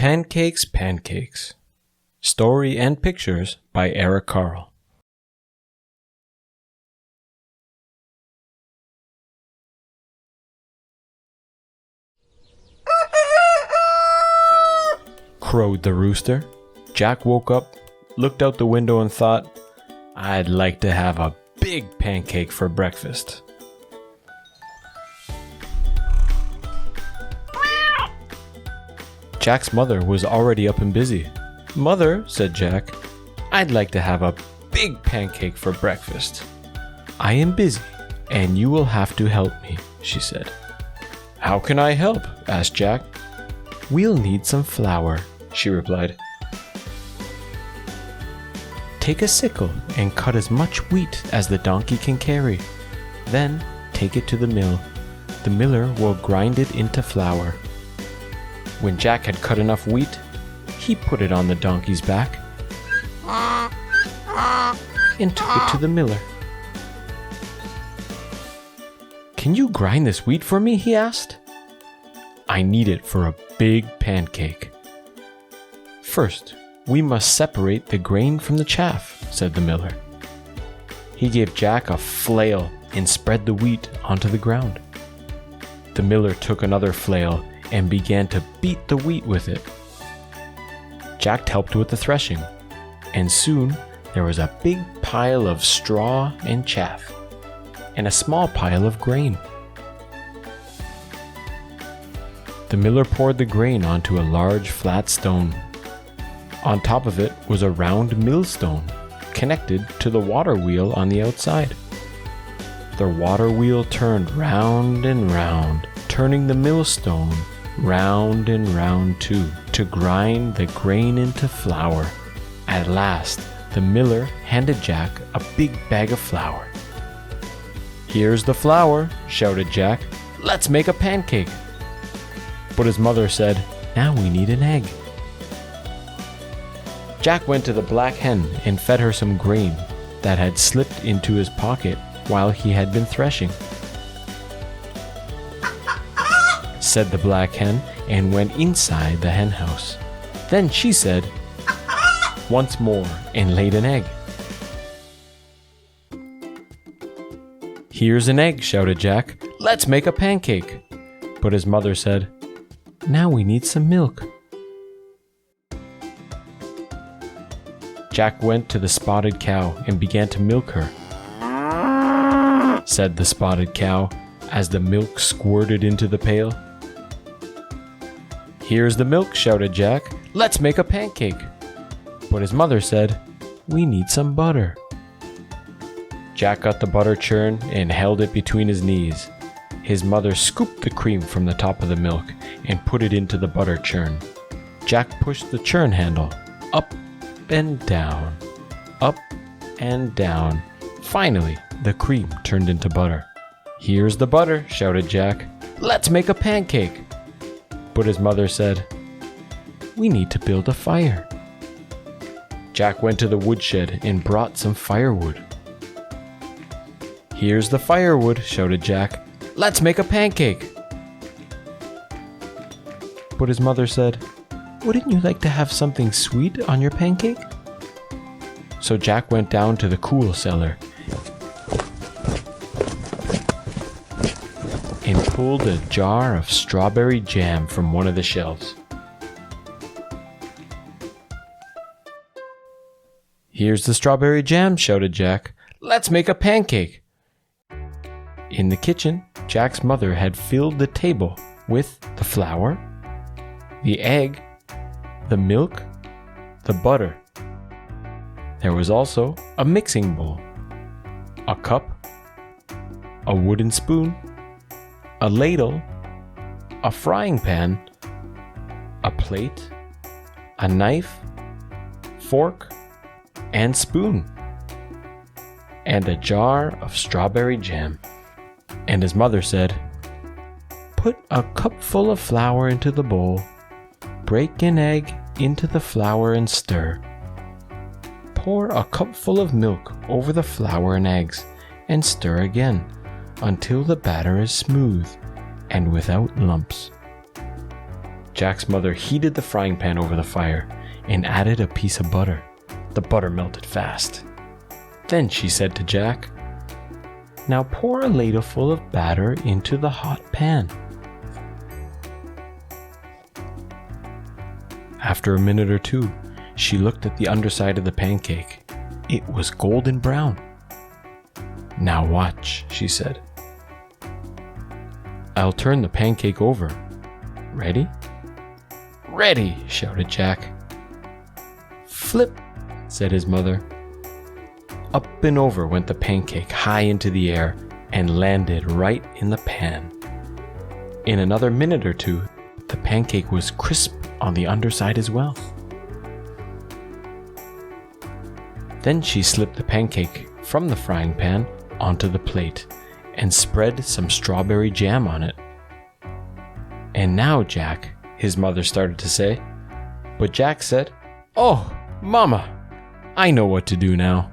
Pancakes Pancakes. Story and pictures by Carle. Crowed the rooster. Jack woke up, looked out the window and thought, I'd like to have a big pancake for breakfast. Jack's mother was already up and busy. Mother, said Jack, I'd like to have a big pancake for breakfast. I am busy, and you will have to help me, she said. How can I help? Asked Jack. We'll need some flour, she replied. Take a sickle and cut as much wheat as the donkey can carry. Then take it to the mill. The miller will grind it into flour. When Jack had cut enough wheat, he put it on the donkey's back and took it to the miller. Can you grind this wheat for me? He asked. I need it for a big pancake. First, we must separate the grain from the chaff, said the miller. He gave Jack a flail and spread the wheat onto the ground. The miller took another flail and began to beat the wheat with it. Jack helped with the threshing, and soon there was a big pile of straw and chaff, and a small pile of grain. The miller poured the grain onto a large flat stone. On top of it was a round millstone, connected to the water wheel on the outside. The water wheel turned round and round, turning the millstone round and round too, to grind the grain into flour. At last, the miller handed Jack a big bag of flour. Here's the flour, shouted Jack. Let's make a pancake. But his mother said, now we need an egg. Jack went to the black hen and fed her some grain that had slipped into his pocket while he had been threshing. Said the black hen, and went inside the hen house. Then she said, once more, and laid an egg. Here's an egg, shouted Jack. Let's make a pancake. But his mother said, now we need some milk. Jack went to the spotted cow and began to milk her. Said the spotted cow as the milk squirted into the pail. Here's the milk, shouted Jack. Let's make a pancake. But his mother said, we need some butter. Jack got the butter churn and held it between his knees. His mother scooped the cream from the top of the milk and put it into the butter churn. Jack pushed the churn handle up and down, up and down. Finally, the cream turned into butter. Here's the butter, shouted Jack. Let's make a pancake. But his mother said, we need to build a fire. Jack went to the woodshed and brought some firewood. Here's the firewood, shouted Jack. Let's make a pancake. But his mother said, wouldn't you like to have something sweet on your pancake? So Jack went down to the cool cellar and pulled a jar of strawberry jam from one of the shelves. Here's the strawberry jam, shouted Jack. Let's make a pancake. In the kitchen, Jack's mother had filled the table with the flour, the egg, the milk, the butter. There was also a mixing bowl, a cup, a wooden spoon, a ladle, a frying pan, a plate, a knife, fork, and spoon, and a jar of strawberry jam. And his mother said, put a cupful of flour into the bowl, break an egg into the flour and stir. Pour a cupful of milk over the flour and eggs and stir again until the batter is smooth and without lumps. Jack's mother heated the frying pan over the fire and added a piece of butter. The butter melted fast. Then she said to Jack, "Now pour a ladleful of batter into the hot pan." After a minute or two, she looked at the underside of the pancake. It was golden brown. "Now watch," she said. "I'll turn the pancake over. Ready?" "Ready!" shouted Jack. "Flip," said his mother. Up and over went the pancake high into the air and landed right in the pan. In another minute or two, the pancake was crisp on the underside as well. Then she slipped the pancake from the frying pan onto the plate and spread some strawberry jam on it. "And now, Jack," his mother started to say, but Jack said, "Oh, Mama, I know what to do now."